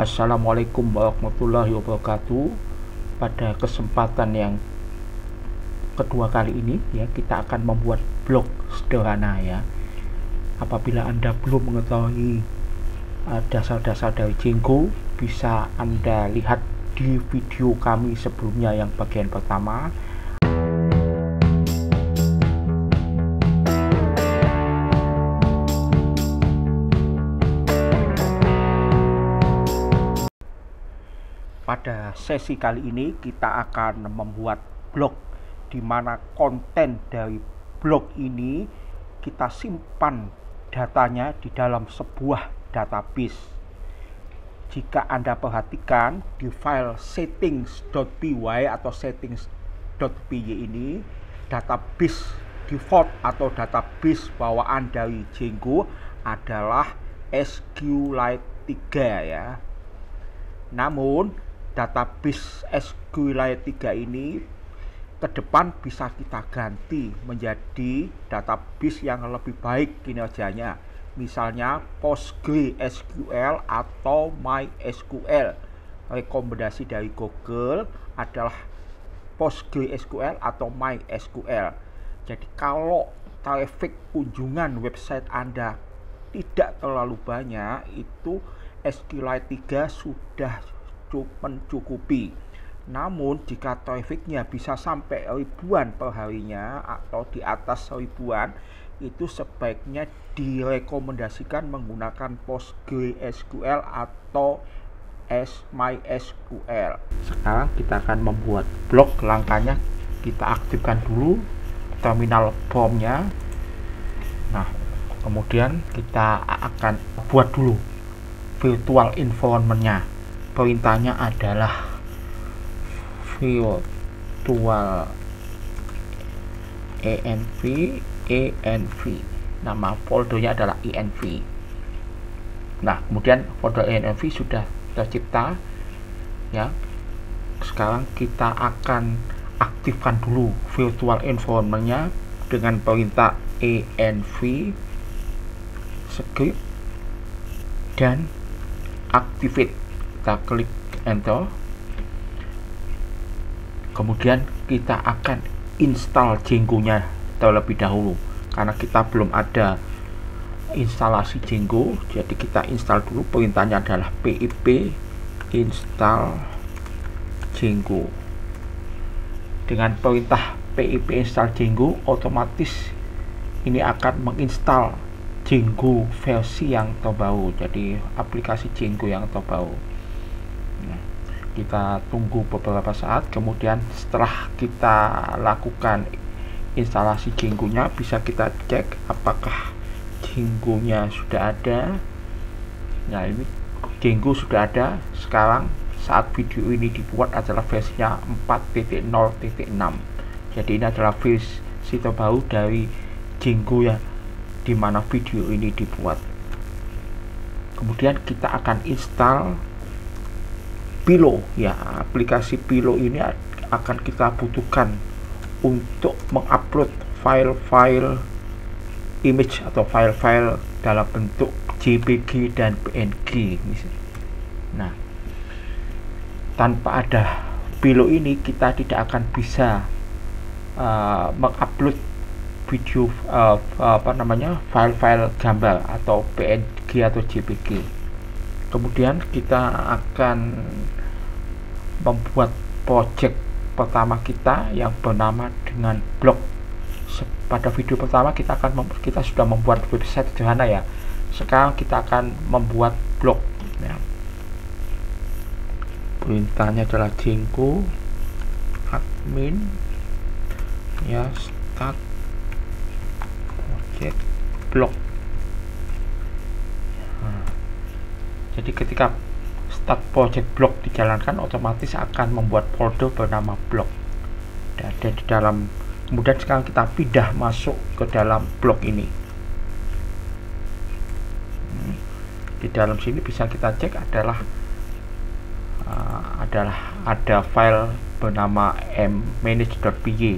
Assalamualaikum warahmatullahi wabarakatuh. Pada kesempatan yang kedua kali ini ya, kita akan membuat blog sederhana ya. Apabila Anda belum mengetahui dasar-dasar dari Django, bisa Anda lihat di video kami sebelumnya yang bagian pertama. Pada sesi kali ini kita akan membuat blog di mana konten dari blog ini kita simpan datanya di dalam sebuah database. Jika Anda perhatikan di file settings.py atau settings.py ini, database default atau database bawaan dari Django adalah SQLite 3 ya. Namun database SQLite 3 ini ke depan bisa kita ganti menjadi database yang lebih baik kinerjanya, misalnya PostgreSQL atau MySQL. Rekomendasi dari Google adalah PostgreSQL atau MySQL. Jadi kalau traffic kunjungan website Anda tidak terlalu banyak, itu SQLite 3 sudah mencukupi. Namun jika trafficnya bisa sampai ribuan per harinya atau di atas ribuan, itu sebaiknya direkomendasikan menggunakan PostgreSQL atau MySQL. Sekarang kita akan membuat blog. Langkahnya kita aktifkan dulu terminal formnya. Nah, kemudian kita akan buat dulu virtual environment-nya. Perintahnya adalah virtual env. Nama foldernya adalah env. Nah, kemudian folder env sudah tercipta ya. Sekarang kita akan aktifkan dulu virtual environment-nya dengan perintah env script dan activate. Kita klik enter. Kemudian kita akan install Django-nya terlebih dahulu karena kita belum ada instalasi Django. Jadi kita install dulu. Perintahnya adalah pip install Django. Dengan perintah pip install Django, otomatis ini akan menginstal Django versi yang terbaru, jadi aplikasi Django yang terbaru. Nah, kita tunggu beberapa saat, kemudian setelah kita lakukan instalasi Django-nya, bisa kita cek apakah Django-nya sudah ada. Nah, ini Django sudah ada. Sekarang saat video ini dibuat adalah versinya 4.0.6. Jadi ini adalah versi terbaru dari Django ya, di mana video ini dibuat. Kemudian kita akan install Pillow ya. Aplikasi Pillow ini akan kita butuhkan untuk mengupload file-file image atau file-file dalam bentuk JPG dan PNG. Nah, tanpa ada Pillow ini kita tidak akan bisa mengupload video file-file gambar atau PNG atau JPG. Kemudian kita akan membuat project pertama kita yang bernama dengan blog. Pada video pertama kita sudah membuat website sederhana ya. Sekarang kita akan membuat blog ya. Perintahnya adalah Django admin ya, start project blog. Jadi ketika start project blog dijalankan, otomatis akan membuat folder bernama blog. Dan ada di dalam. Kemudian sekarang kita pindah masuk ke dalam blog ini. Di dalam sini bisa kita cek adalah ada file bernama manage.py.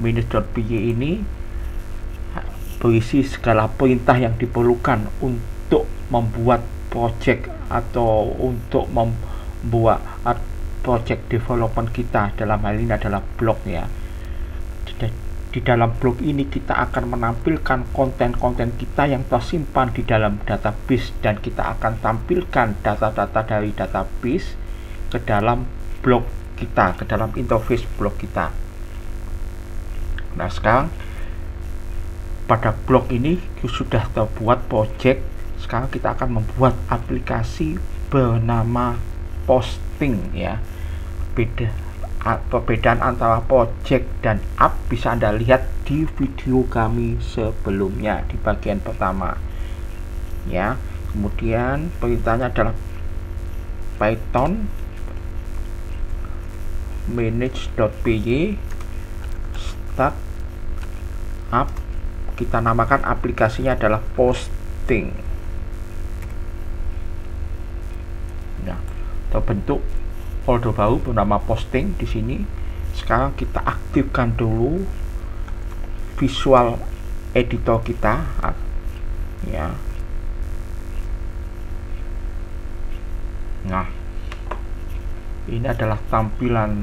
Manage.py ini berisi segala perintah yang diperlukan untuk membuat project atau untuk membuat project development kita, dalam hal ini adalah blog ya. Di dalam blog ini kita akan menampilkan konten-konten kita yang tersimpan di dalam database, dan kita akan tampilkan data-data dari database ke dalam blog kita, ke dalam interface blog kita. Nah, sekarang pada blog ini sudah terbuat project. Sekarang kita akan membuat aplikasi bernama posting ya. Perbedaan antara project dan app bisa Anda lihat di video kami sebelumnya di bagian pertama ya. Kemudian perintahnya adalah Python manage.py start up. Kita namakan aplikasinya adalah posting. Nah, terbentuk folder baru bernama posting di sini. Sekarang kita aktifkan dulu visual editor kita ya. Nah, ini adalah tampilan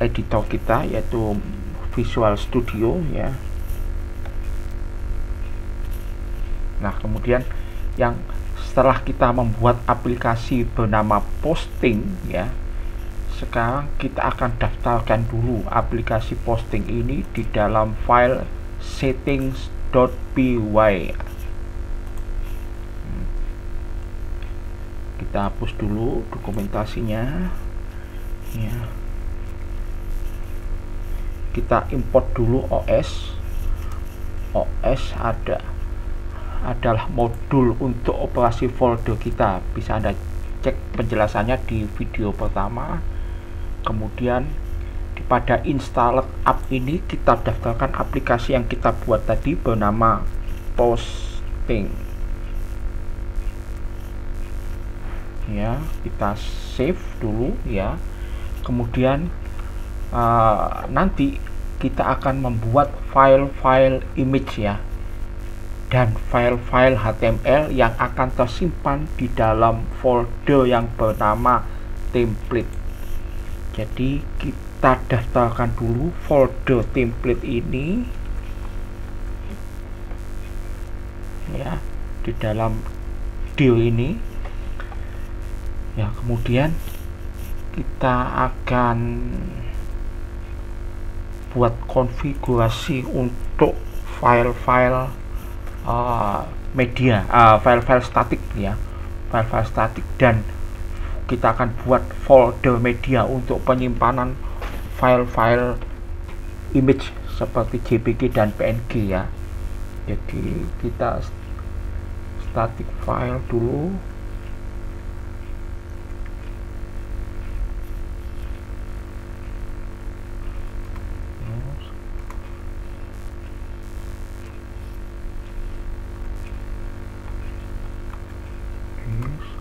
editor kita, yaitu Visual Studio ya. Nah, kemudian yang setelah kita membuat aplikasi bernama posting ya, sekarang kita akan daftarkan dulu aplikasi posting ini di dalam file settings.py. Kita hapus dulu dokumentasinya ya. Kita import dulu OS adalah modul untuk operasi folder kita. Bisa Anda cek penjelasannya di video pertama. Kemudian pada installer app ini kita daftarkan aplikasi yang kita buat tadi bernama posting ya. Kita save dulu ya. Kemudian nanti kita akan membuat file-file image ya, dan file-file HTML yang akan tersimpan di dalam folder yang bernama template. Jadi kita daftarkan dulu folder template ini ya, di dalam dir ini ya. Kemudian kita akan buat konfigurasi untuk file-file media, file-file statik ya, file-file statik, dan kita akan buat folder media untuk penyimpanan file-file image seperti JPG dan PNG ya. Jadi kita static file dulu.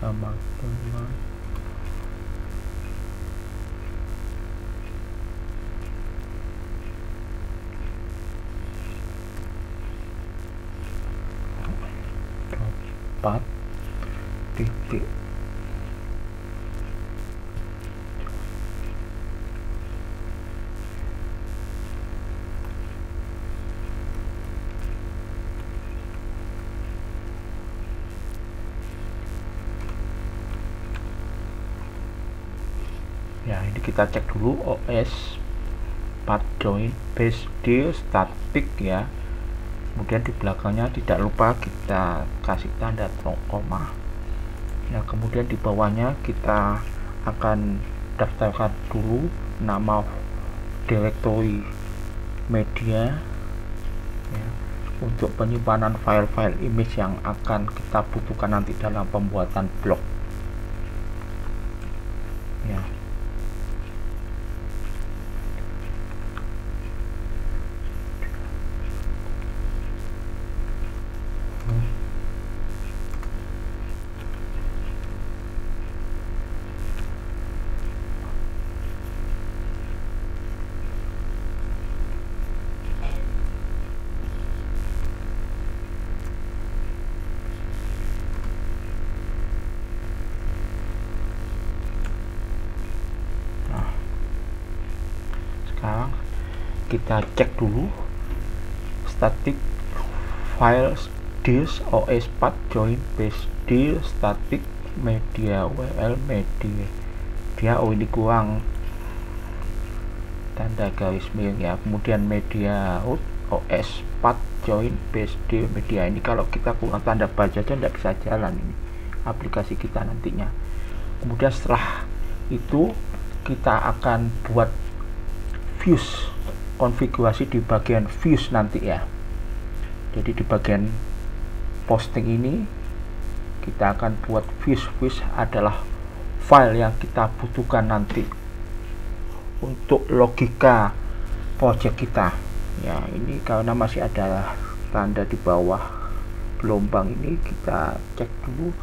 Sama teman empat titik ya. Ini kita cek dulu OS path join base dir static ya. Kemudian di belakangnya tidak lupa kita kasih tanda koma ya. Kemudian di bawahnya kita akan daftarkan dulu nama directory media ya, untuk penyimpanan file-file image yang akan kita butuhkan nanti dalam pembuatan blog ya. kita cek dulu static file disk OS path join base deal static media WL media. Oh, ini kurang tanda garis miring ya. Kemudian media OS path join base deal media, ini kalau kita kurang tanda baca aja tidak bisa jalan ini aplikasi kita nantinya. Kemudian setelah itu kita akan buat views, konfigurasi di bagian views nanti ya. Jadi di bagian posting ini kita akan buat views adalah file yang kita butuhkan nanti untuk logika project kita ya. Ini karena masih ada tanda di bawah gelombang ini, kita cek dulu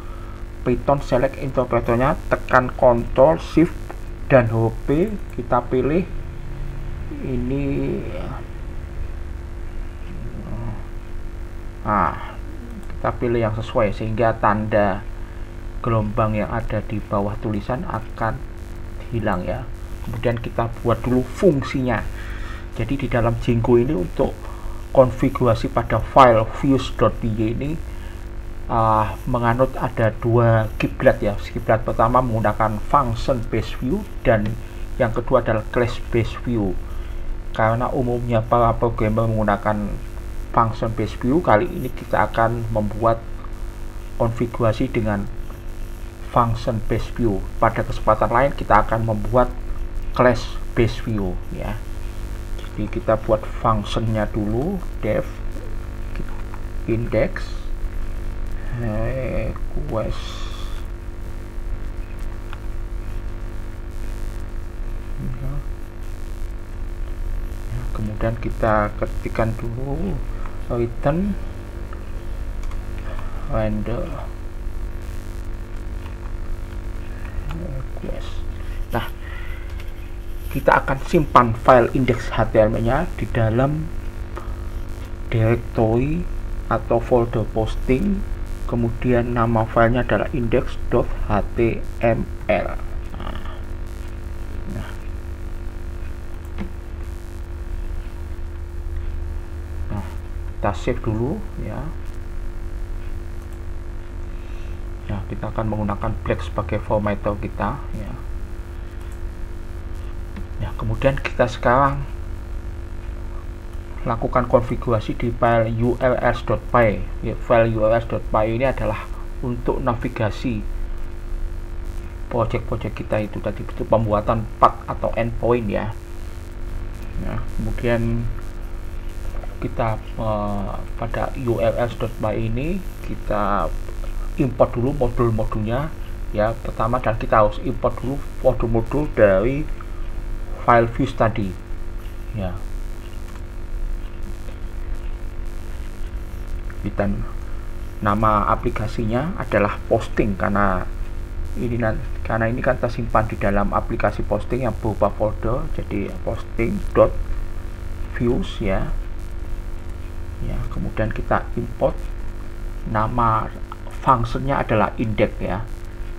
Python select interpreternya, tekan Ctrl Shift dan HP, kita pilih ini. Kita pilih yang sesuai sehingga tanda gelombang yang ada di bawah tulisan akan hilang ya. Kemudian kita buat dulu fungsinya. Jadi di dalam Django ini untuk konfigurasi pada file views.py ini menganut ada dua kiblat ya. Kiblat pertama menggunakan function based view dan yang kedua adalah class based view. Karena umumnya para programmer menggunakan function based view, kali ini kita akan membuat konfigurasi dengan function based view. Pada kesempatan lain kita akan membuat class based view ya. Jadi kita buat functionnya dulu, def index request ya. Kemudian kita ketikkan dulu return render request. Nah, kita akan simpan file index HTML-nya di dalam directory atau folder posting, kemudian nama filenya adalah index.html. Kita save dulu ya. Ya, kita akan menggunakan black sebagai formatter kita ya. Ya, kemudian kita sekarang lakukan konfigurasi di file urls.py. Ya, file urls.py ini adalah untuk navigasi project-project kita itu tadi, itu pembuatan path atau endpoint ya. Nah, kemudian kita pada urls.py ini kita import dulu modul-modulnya ya. Pertama dan kita harus import dulu modul-modul dari file views tadi ya. Dan nama aplikasinya adalah posting karena ini kan tersimpan di dalam aplikasi posting yang berupa folder, jadi posting.views ya. Ya, kemudian kita import, nama functionnya adalah index ya.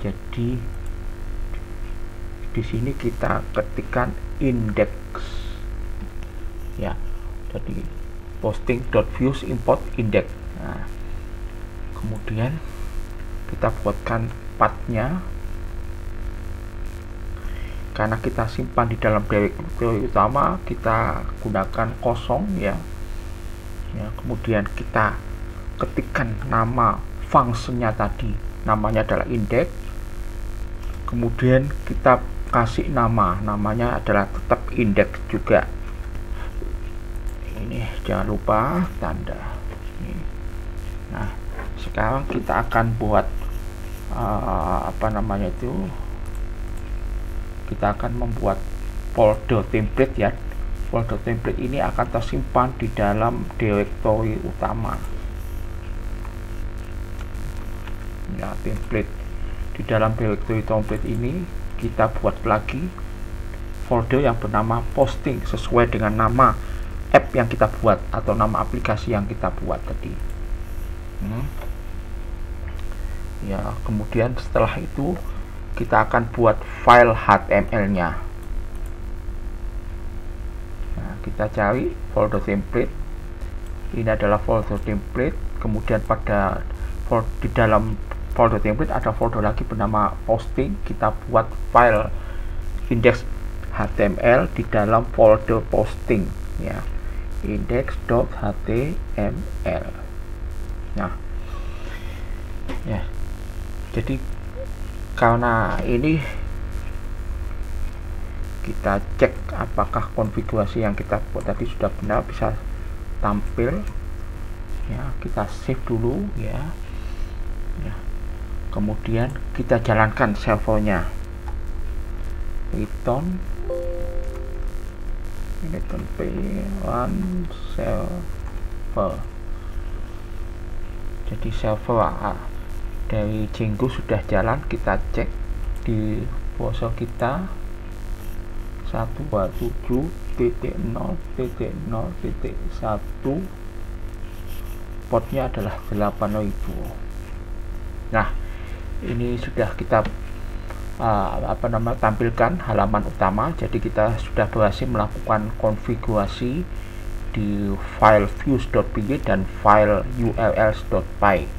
Jadi di sini kita ketikkan index ya. Jadi posting.views import index. Nah, kemudian kita buatkan pathnya, karena kita simpan di dalam directory utama kita gunakan kosong ya. Ya, kemudian kita ketikkan nama functionnya tadi, namanya adalah index. Kemudian kita kasih namanya adalah tetap index juga. Ini jangan lupa tanda. Nah, sekarang kita akan buat kita akan membuat folder template ya. Folder template ini akan tersimpan di dalam directory utama ya. Template di dalam directory template ini kita buat lagi folder yang bernama posting sesuai dengan nama app yang kita buat atau nama aplikasi yang kita buat tadi ya. Kemudian setelah itu kita akan buat file HTML nya. Nah, kita cari folder template. Ini adalah folder template. Kemudian di dalam folder template ada folder lagi bernama posting. Kita buat file index.html di dalam folder posting ya, index.html. Nah ya, jadi karena ini kita cek apakah konfigurasi yang kita buat tadi sudah benar, bisa tampil ya. Kita save dulu ya. Kemudian kita jalankan servernya, Python P1 server. Jadi server dari Django sudah jalan. Kita cek di browser kita 127.0.0.1, portnya adalah 8000. Nah, ini sudah kita tampilkan halaman utama. Jadi kita sudah berhasil melakukan konfigurasi di file views.py dan file urls.py,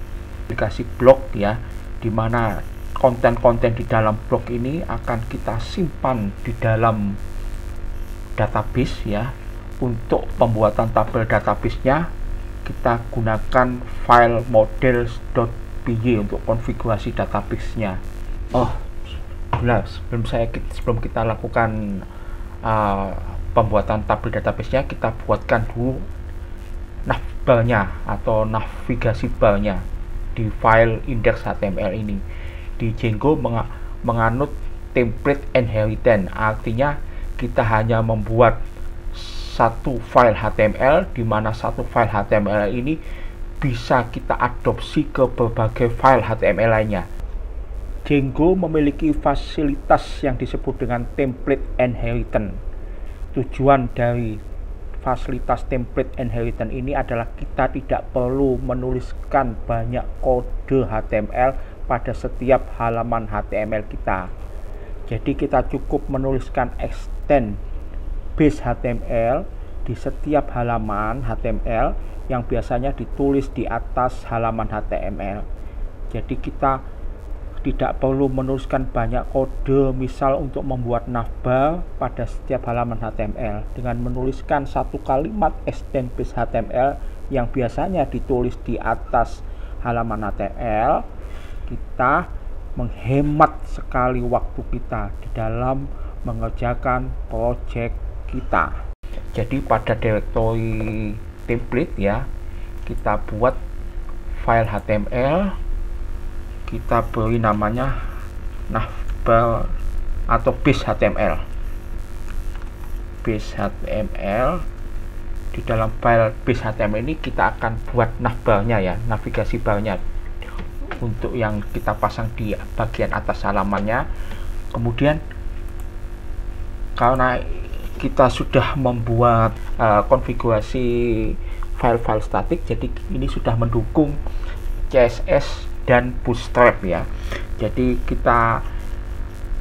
aplikasi blog ya, dimana konten-konten di dalam blog ini akan kita simpan di dalam database ya. Untuk pembuatan tabel database-nya kita gunakan file models.py untuk konfigurasi database-nya. Sebelum kita lakukan pembuatan tabel database-nya, kita buatkan dulu navbarnya atau navigasi barnya di file index.html ini. Di Django menganut template inheritance, artinya kita hanya membuat satu file HTML, di mana satu file HTML ini bisa kita adopsi ke berbagai file HTML lainnya. Django memiliki fasilitas yang disebut dengan template inheritance. Tujuan dari fasilitas template inheritance ini adalah kita tidak perlu menuliskan banyak kode HTML pada setiap halaman HTML kita. Jadi kita cukup menuliskan extend base HTML di setiap halaman HTML yang biasanya ditulis di atas halaman HTML. Jadi kita tidak perlu menuliskan banyak kode, misal untuk membuat navbar pada setiap halaman HTML. Dengan menuliskan satu kalimat extend base HTML yang biasanya ditulis di atas halaman HTML, kita menghemat sekali waktu kita di dalam mengerjakan project kita. Jadi pada directory template ya, kita buat file HTML, kita beri namanya navbar atau base HTML. Base HTML. Di dalam file base HTML ini kita akan buat navbarnya ya, navigasi barnya, untuk yang kita pasang di bagian atas halamannya. Kemudian karena kita sudah membuat konfigurasi file-file statik, jadi ini sudah mendukung CSS dan Bootstrap ya. Jadi kita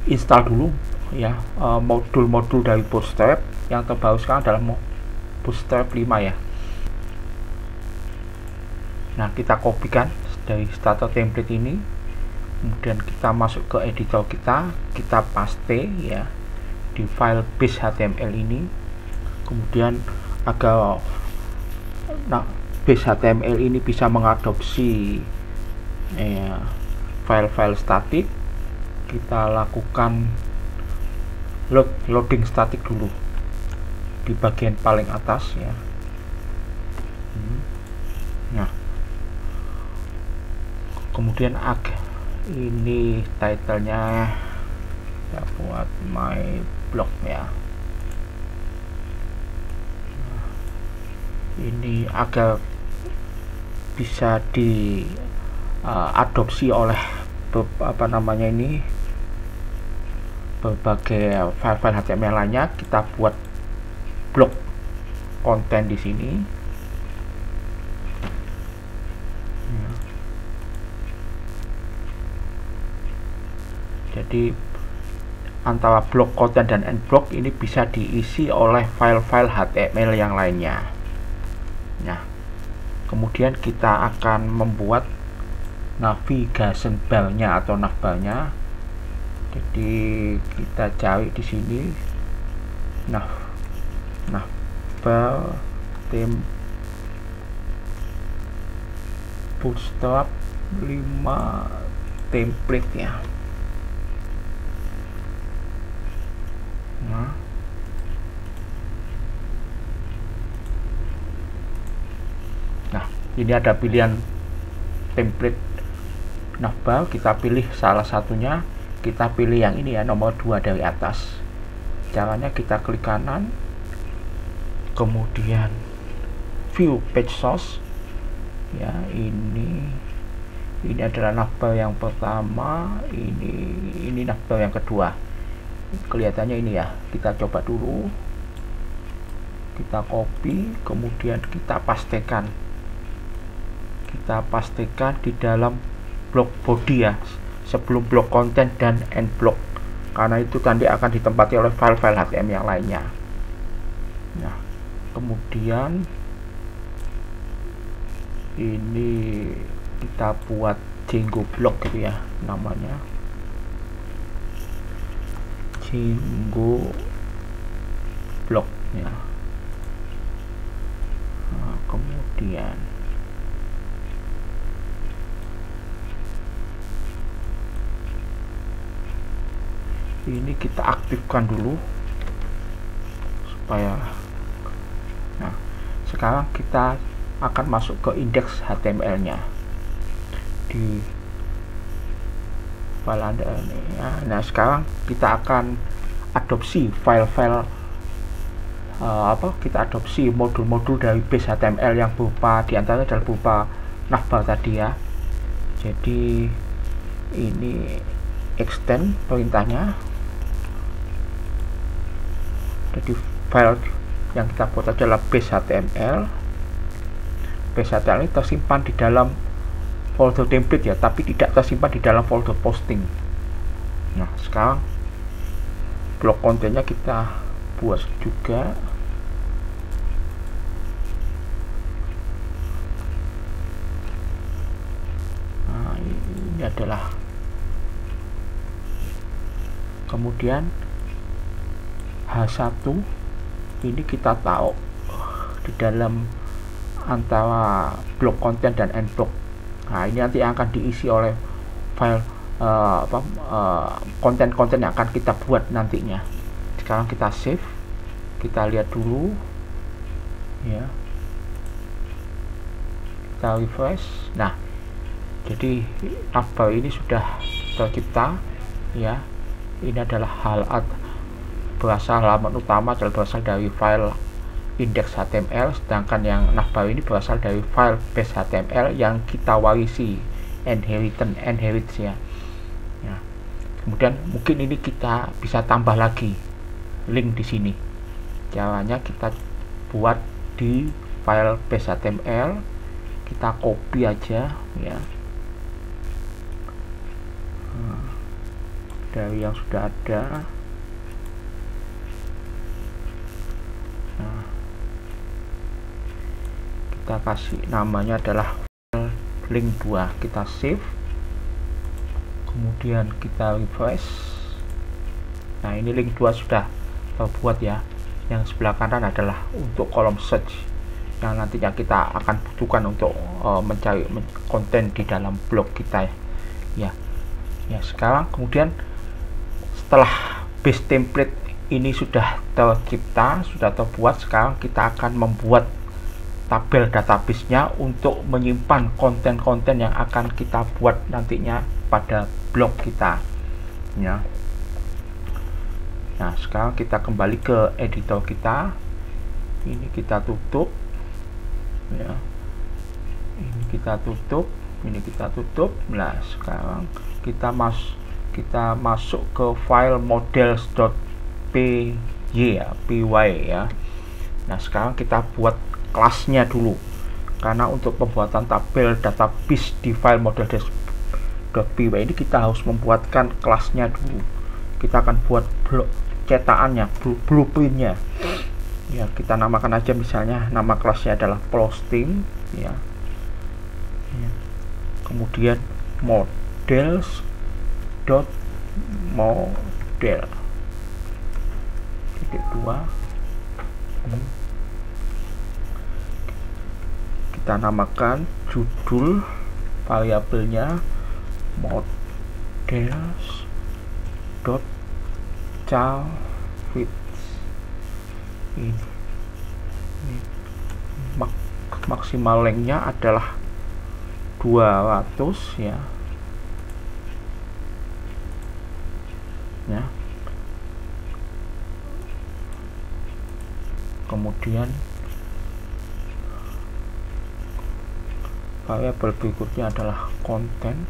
install dulu ya modul-modul dari Bootstrap. Yang terbaru sekarang adalah Bootstrap 5 ya. Nah, kita kopikan dari starter template ini, kemudian kita masuk ke editor kita paste ya di file base HTML ini. Kemudian agar base HTML ini bisa mengadopsi file-file statik, kita lakukan loading statik dulu di bagian paling atas ya. Nah, kemudian ini titlenya kita buat my blog ya. Ini agar bisa diadopsi oleh berbagai file-file HTML lainnya, kita buat blok konten di sini. Jadi antara blok konten dan end block ini bisa diisi oleh file-file HTML yang lainnya. Nah, kemudian kita akan membuat navigation bar-nya atau navbar-nya. Jadi kita cari di sini navbar bootstrap 5 template ya. Nah, ini ada pilihan template navbar, kita pilih salah satunya, kita pilih yang ini ya, nomor 2 dari atas. Caranya kita klik kanan, kemudian view page source ya. Ini adalah navbar yang pertama, ini navbar yang kedua. Kelihatannya ini ya, kita coba dulu, kita copy, kemudian kita pastekan di dalam blok body ya, sebelum blok konten dan end block, karena itu nanti akan ditempati oleh file-file HTML yang lainnya. Nah, kemudian ini kita buat Django block gitu ya, namanya Django block ya. Nah, kemudian ini kita aktifkan dulu supaya. Nah, sekarang kita akan masuk ke indeks HTML nya di file Anda ini ya. Nah, sekarang kita akan adopsi file-file kita adopsi modul-modul dari base HTML yang berupa, diantaranya adalah berupa navbar tadi ya. Jadi ini extend perintahnya. Jadi file yang kita buat adalah base HTML. Base HTML ini tersimpan di dalam folder template ya, tapi tidak tersimpan di dalam folder posting. Nah, sekarang blok kontennya kita buat juga. Nah, ini adalah, kemudian H1 ini kita tahu di dalam antara blok konten dan end block. Nah, ini nanti akan diisi oleh file konten-konten yang akan kita buat nantinya. Sekarang kita save, kita lihat dulu ya, kita refresh. Nah, jadi navbar ini sudah tercipta ya. Ini adalah halaman utama berasal dari file index HTML, sedangkan yang navbar ini berasal dari file base HTML yang kita warisi, inheritance ya. Kemudian mungkin ini kita bisa tambah lagi link di sini. Caranya kita buat di file base HTML, kita copy aja ya, dari yang sudah ada. Nah, kita kasih namanya adalah file link 2, kita save, kemudian kita refresh. Nah, ini link 2 sudah terbuat ya. Yang sebelah kanan adalah untuk kolom search yang nantinya kita akan butuhkan untuk mencari konten di dalam blog kita ya. Sekarang kemudian setelah base template ini sudah tercipta, sudah terbuat, sekarang kita akan membuat tabel database-nya untuk menyimpan konten-konten yang akan kita buat nantinya pada blog kita ya. Nah, sekarang kita kembali ke editor kita. Ini kita tutup ya. Ini kita tutup, ini kita tutup. Nah, sekarang kita masuk ke file models.py ya. Nah, sekarang kita buat kelasnya dulu, karena untuk pembuatan tabel database di file models.py ini kita harus membuatkan kelasnya dulu. kita akan buat blok cetakannya, blueprintnya ya. Kita namakan aja, misalnya nama kelasnya adalah posting ya. Kemudian models dot model titik 2, kita namakan judul variabelnya models dot child width. Ini maksimal lengthnya adalah 200 ya. Kemudian variabel berikutnya adalah konten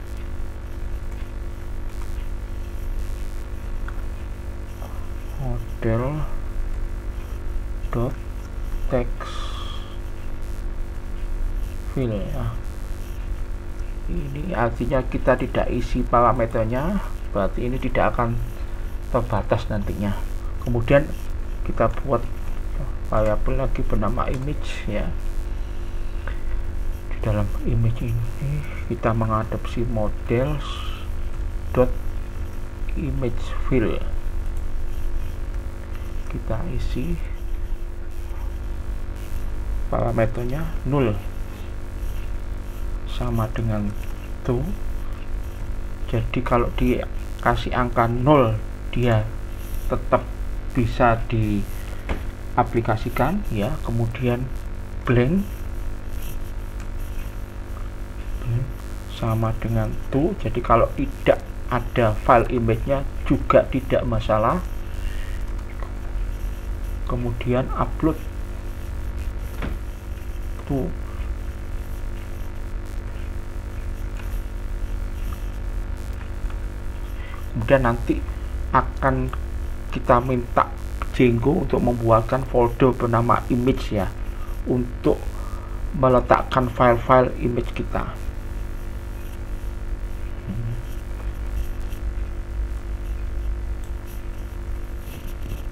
model dot text fill ya. Ini artinya kita tidak isi parameternya, berarti ini tidak akan terbatas nantinya. Kemudian kita buat variabel lagi bernama image ya. Di dalam image ini kita mengadopsi models dot image fill. Kita isi parameternya 0 sama dengan true. Jadi kalau dikasih angka 0 dia tetap bisa diaplikasikan ya. Kemudian blank sama dengan true. Jadi kalau tidak ada file image-nya juga tidak masalah. Kemudian upload to kemudian nanti akan kita minta Django untuk membuatkan folder bernama image ya, untuk meletakkan file-file image kita.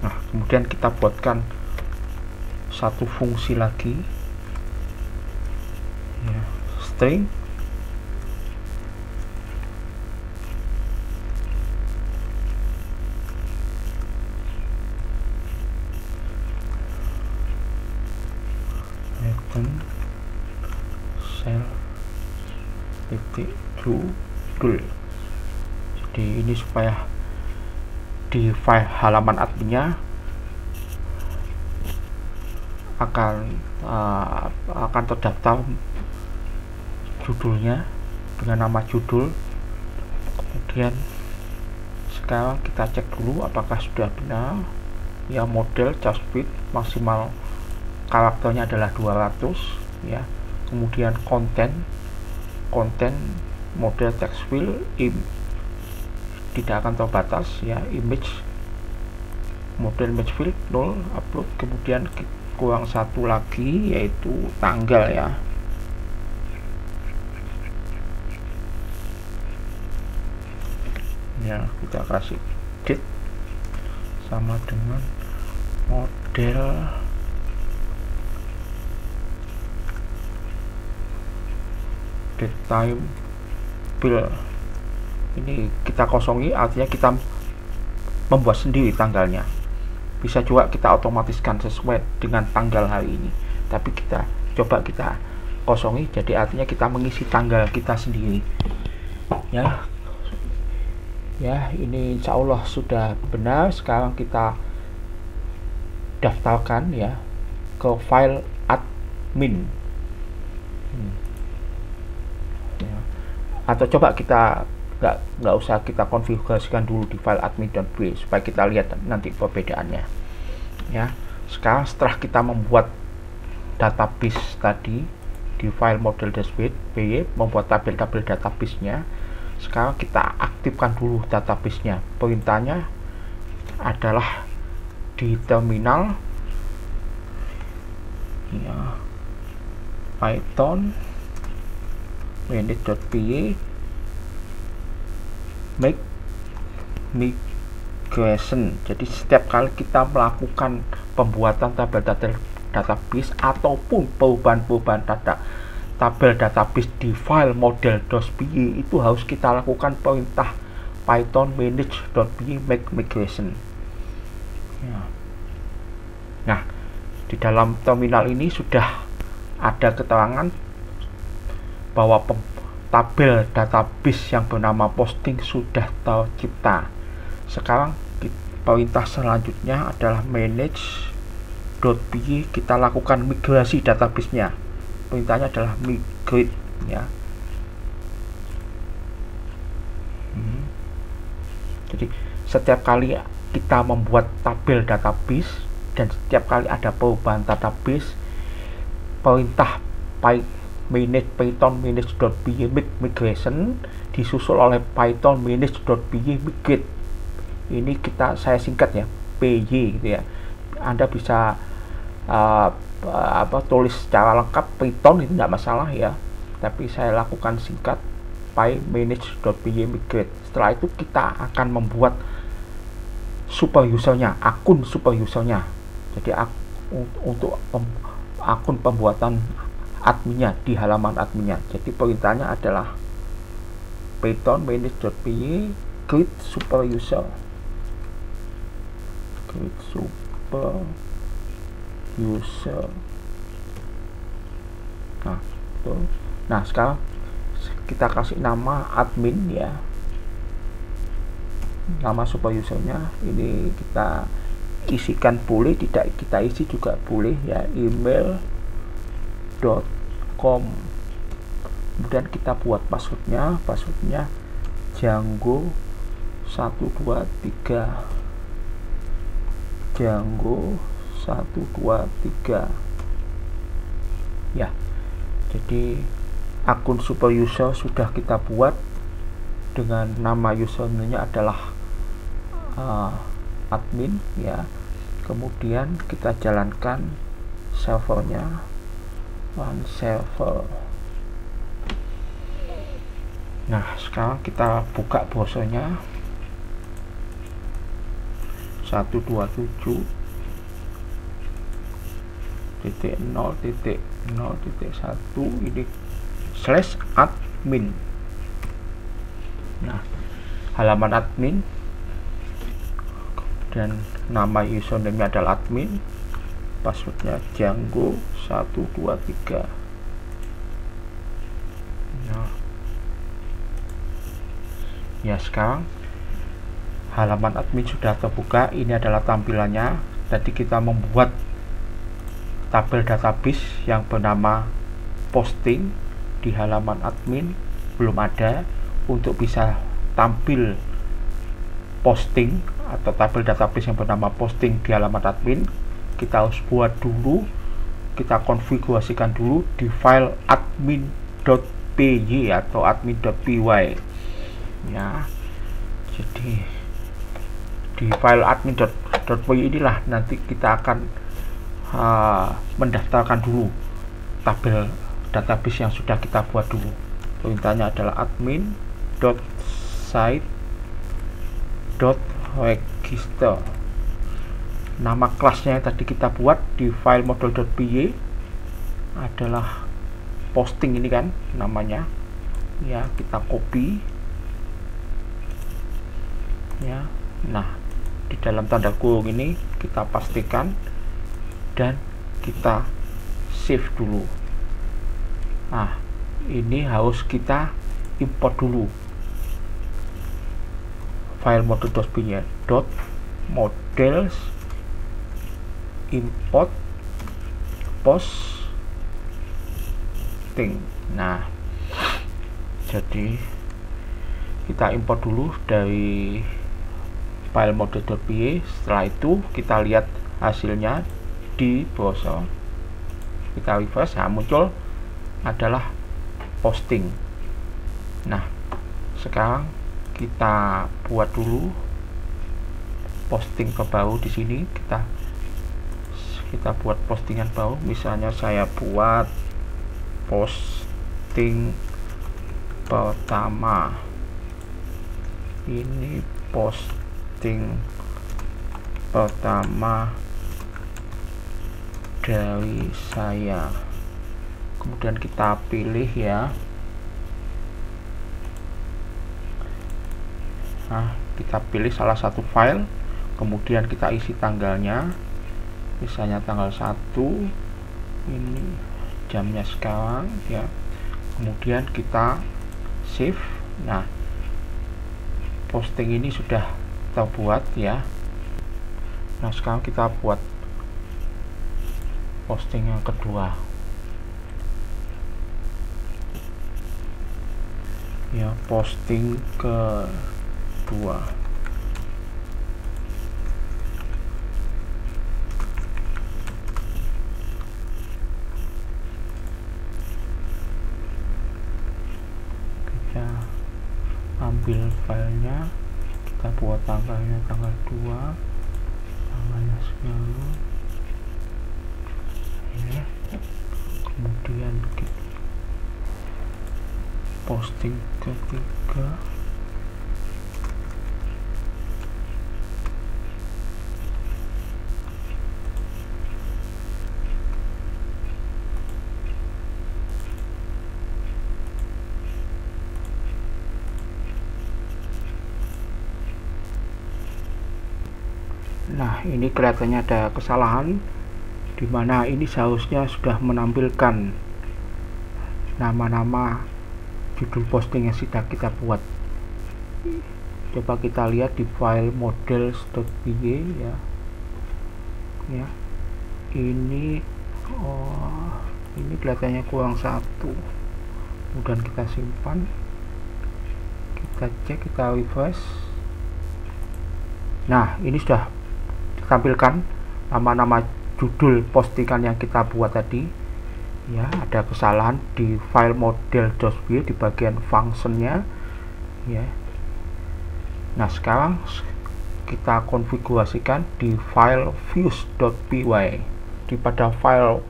Nah, kemudian kita buatkan satu fungsi lagi ya, string cell titik judul. Jadi ini supaya di file halaman adminnya akan terdaftar judulnya dengan nama judul. Kemudian sekarang kita cek dulu apakah sudah benar ya. Model just fit maksimal karakternya adalah 200 ya. Kemudian konten model text fill tidak akan terbatas ya. Image model image fill 0 upload. Kemudian kurang satu lagi yaitu tanggal ya. Ya, kita kasih date sama dengan model date time bill. Ini kita kosongi, artinya kita membuat sendiri tanggalnya. Bisa juga kita otomatiskan sesuai dengan tanggal hari ini, tapi kita coba kita kosongi, jadi artinya kita mengisi tanggal kita sendiri ya. Ini insya Allah sudah benar. Sekarang kita daftarkan ya ke file admin ya. Atau coba kita nggak usah kita konfigurasikan dulu di file admin.b supaya kita lihat nanti perbedaannya ya. Sekarang setelah kita membuat database tadi di file model dashboard by membuat tabel-tabel database-nya, sekarang kita aktifkan dulu database-nya. Perintahnya adalah di terminal ya, python manage.py make migration. Jadi setiap kali kita melakukan pembuatan tabel database ataupun perubahan-perubahan tabel database di file model.py, itu harus kita lakukan perintah python manage.py make migration. Nah, di dalam terminal ini sudah ada keterangan bahwa tabel database yang bernama posting sudah tercipta. Sekarang perintah selanjutnya adalah manage.py, kita lakukan migrasi database-nya. Perintahnya adalah migrate ya. Jadi setiap kali kita membuat tabel database dan setiap kali ada perubahan database, perintah python manage.py migration disusul oleh python manage.py migrate. Ini saya singkat ya, PY gitu ya. Anda bisa tulis secara lengkap Python, itu tidak masalah ya, tapi saya lakukan singkat py manage.py migrate. Setelah itu kita akan membuat super usernya, akun super usernya. Jadi untuk akun pembuatan adminnya di halaman adminnya. Jadi perintahnya adalah python manage.py create super user, create super user. Nah, sekarang kita kasih nama admin ya, nama super usernya ini kita isikan, boleh tidak kita isi juga boleh ya, email.com. Kemudian kita buat passwordnya Django 123 ya. Jadi akun super user sudah kita buat dengan nama username-nya adalah admin ya. Kemudian kita jalankan servernya, run server. Nah, sekarang kita buka browsernya 127.0.0.1 ini /admin. Nah, halaman admin dan nama username adalah admin, passwordnya Django 123. Nah, ya, sekarang halaman admin sudah terbuka. Ini adalah tampilannya. Tadi kita membuat tabel database yang bernama posting di halaman admin, belum ada. Untuk bisa tampil posting atau tabel database yang bernama posting di halaman admin, kita harus buat dulu, kita konfigurasikan dulu di file admin.py atau admin.py ya. Jadi di file admin.py inilah nanti kita akan mendaftarkan dulu tabel database yang sudah kita buat dulu. Perintahnya adalah admin.site.register. Nama kelasnya yang tadi kita buat di file model.py adalah posting, ini kan namanya ya. Kita copy ya. Nah, di dalam tanda kurung ini kita pastikan dan kita save dulu. Nah, ini harus kita import dulu file model.py .models import posting. Nah, jadi kita import dulu dari file model.py. Setelah itu kita lihat hasilnya di browser, kita refresh, nah muncul adalah posting. Nah, sekarang kita buat dulu posting baru di sini. Kita buat postingan baru. Misalnya saya buat posting pertama, ini posting pertama dari saya, kemudian kita pilih ya. Nah, kita pilih salah satu file, kemudian kita isi tanggalnya, misalnya tanggal 1, ini jamnya sekarang ya, kemudian kita save. Nah, posting ini sudah kita buat ya. Nah, sekarang kita buat posting yang kedua ya, posting kedua. Kita ambil filenya, kita buat tanggalnya tanggal 2, tanggalnya sekarang ya. Kemudian kita posting ketiga, nah ini kelihatannya ada kesalahan, dimana ini seharusnya sudah menampilkan nama-nama judul posting yang sudah kita buat. Coba kita lihat di file models.py ya. Ya, ini ini kelihatannya kurang satu. Kemudian kita simpan, kita cek, kita refresh. Nah, ini sudah ditampilkan nama-nama judul postingan yang kita buat tadi ya. Ada kesalahan di file model.py di bagian functionnya ya. Nah, sekarang kita konfigurasikan di file views.py. Pada file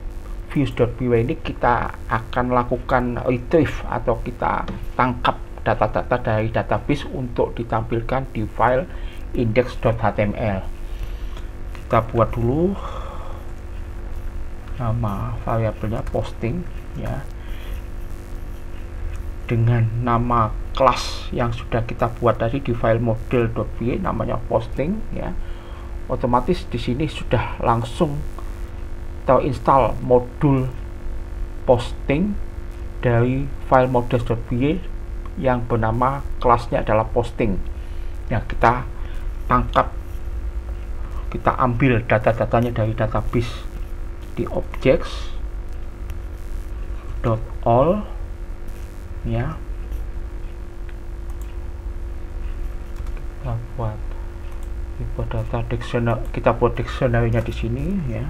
views.py ini kita akan lakukan retrieve atau kita tangkap data-data dari database untuk ditampilkan di file index.html. Kita buat dulu nama variabelnya posting ya, dengan nama kelas yang sudah kita buat tadi di file model.py, namanya posting ya. Otomatis di sini sudah langsung terinstall modul posting dari file models.py yang bernama kelasnya adalah posting. Ya, kita tangkap, kita ambil data-datanya dari database di objects.all ya. Kita buat data dictionary, kita buat dictionary-nya di sini ya.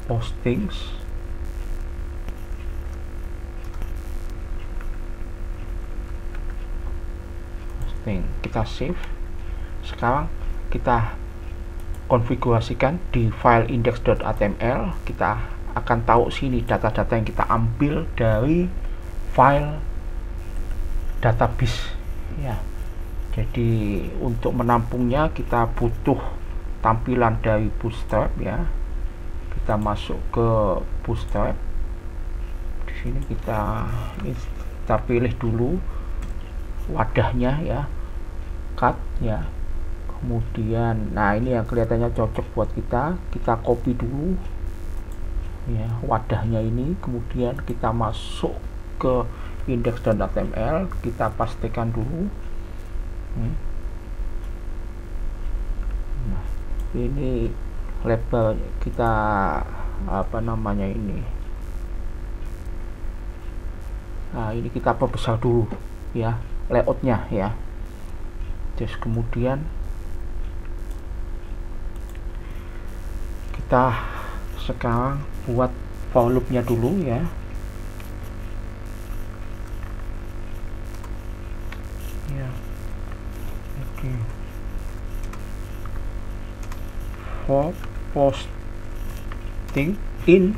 Postings, kita save. Sekarang kita konfigurasikan di file index.html. Kita akan tahu sini data-data yang kita ambil dari file database ya. Jadi untuk menampungnya kita butuh tampilan dari Bootstrap ya. Kita masuk ke Bootstrap. Di sini kita pilih dulu wadahnya ya, cut ya. Kemudian nah ini yang kelihatannya cocok buat kita copy dulu ya wadahnya ini, kemudian kita masuk ke index.html, kita pastikan dulu. Nah, ini label kita apa namanya ini, nah ini kita perbesar dulu ya layoutnya ya. Terus kemudian kita sekarang buat for loop-nya dulu ya. Ya. Oke. For posting in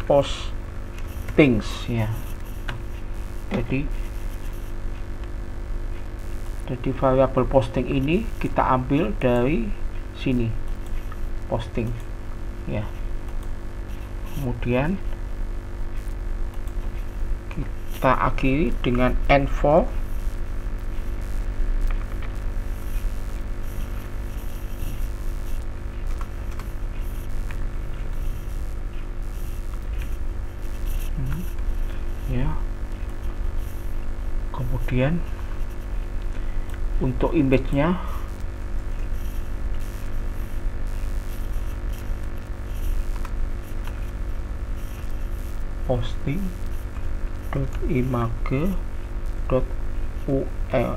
postings ya. Jadi Jadi variabel posting ini kita ambil dari sini, posting ya. Kemudian kita akhiri dengan n4 ya. Kemudian untuk image-nya posting.image.url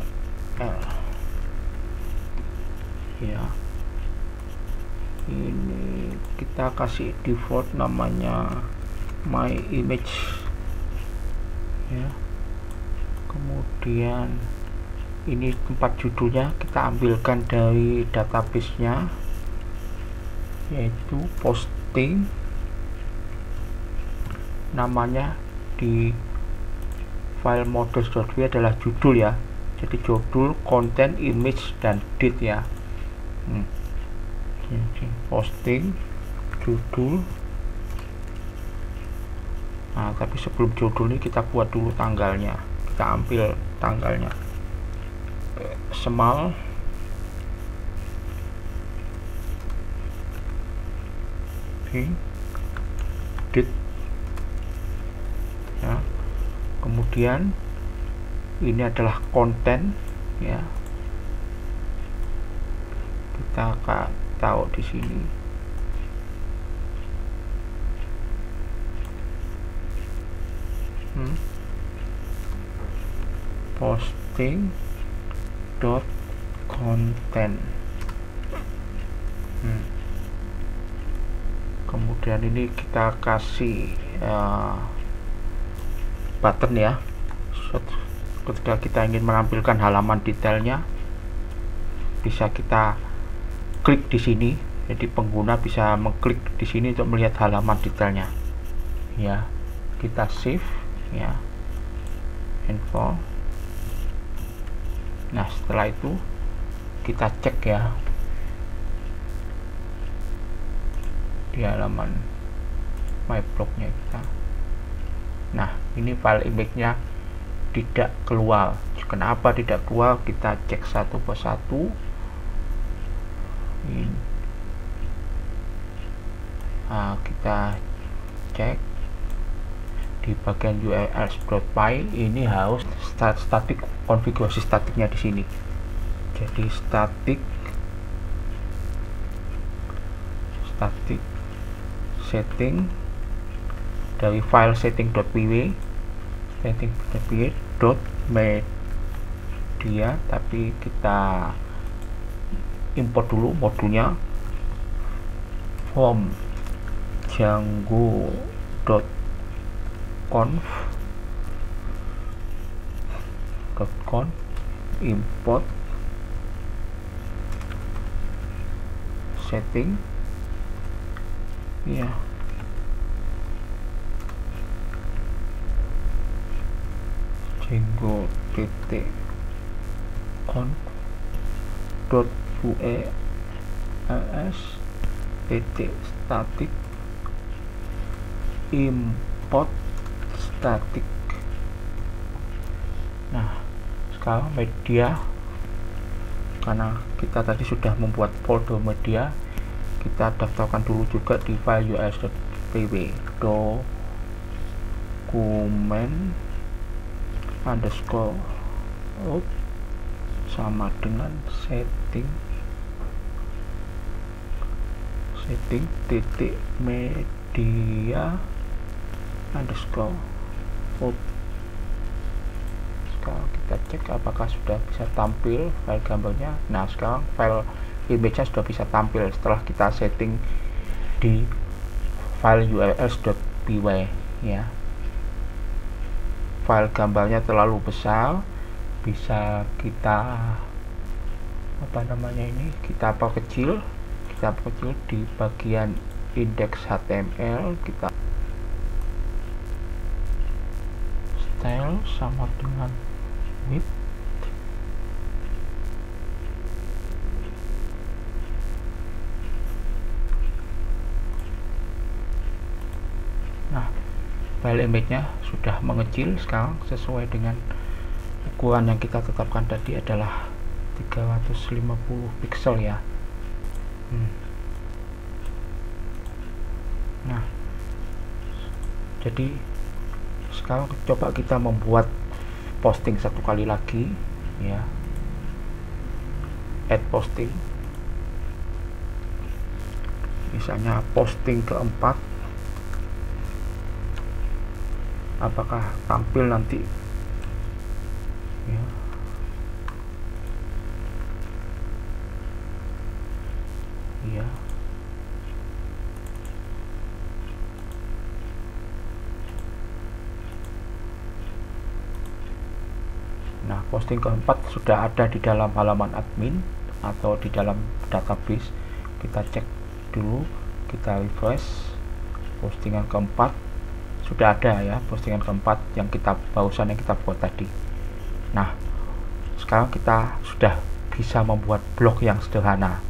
ya. Ini kita kasih default namanya my image ya. Kemudian ini tempat judulnya kita ambilkan dari database-nya, yaitu posting, namanya di file models.v adalah judul ya. Jadi judul, konten, image, dan date ya. Posting, judul. Nah, tapi sebelum judul ini kita buat dulu tanggalnya. Kita ambil tanggalnya. Small date ya. Kemudian ini adalah konten ya. Kita akan tahu di sini. Posting dot content. Kemudian ini kita kasih button ya. Ketika kita ingin menampilkan halaman detailnya, bisa kita klik di sini. Jadi pengguna bisa mengklik di sini untuk melihat halaman detailnya ya. Kita save ya, info. Nah, setelah itu kita cek ya di halaman my blog-nya kita. Nah, ini file image-nya tidak keluar. Kenapa tidak keluar? Kita cek satu persatu. Nah, kita cek di bagian urls.py. Ini harus statik, konfigurasi statiknya di sini. Jadi statik setting dari file setting.py media, tapi kita import dulu modulnya from django.conf import setting ya. django.conf.urls static import static. Nah, sekarang media, karena kita tadi sudah membuat folder media, kita daftarkan dulu juga di file urls.py dokumen underscore out sama dengan setting titik media underscore out. Sekarang kita cek apakah sudah bisa tampil file gambarnya. Nah, sekarang file image-nya sudah bisa tampil setelah kita setting di file urls.py ya. File gambarnya terlalu besar, bisa kita kita perkecil di bagian index HTML. Kita style sama dengan width file image-nya sudah mengecil sekarang sesuai dengan ukuran yang kita tetapkan tadi adalah 350 pixel ya. Nah, jadi sekarang coba kita membuat posting satu kali lagi ya, add posting, misalnya posting keempat. Apakah tampil nanti ya. Iya. Nah, posting keempat sudah ada di dalam halaman admin atau di dalam database. Kita cek dulu, kita refresh. Postingan keempat sudah ada ya, postingan keempat yang kita barusan yang kita buat tadi. Nah, sekarang kita sudah bisa membuat blog yang sederhana.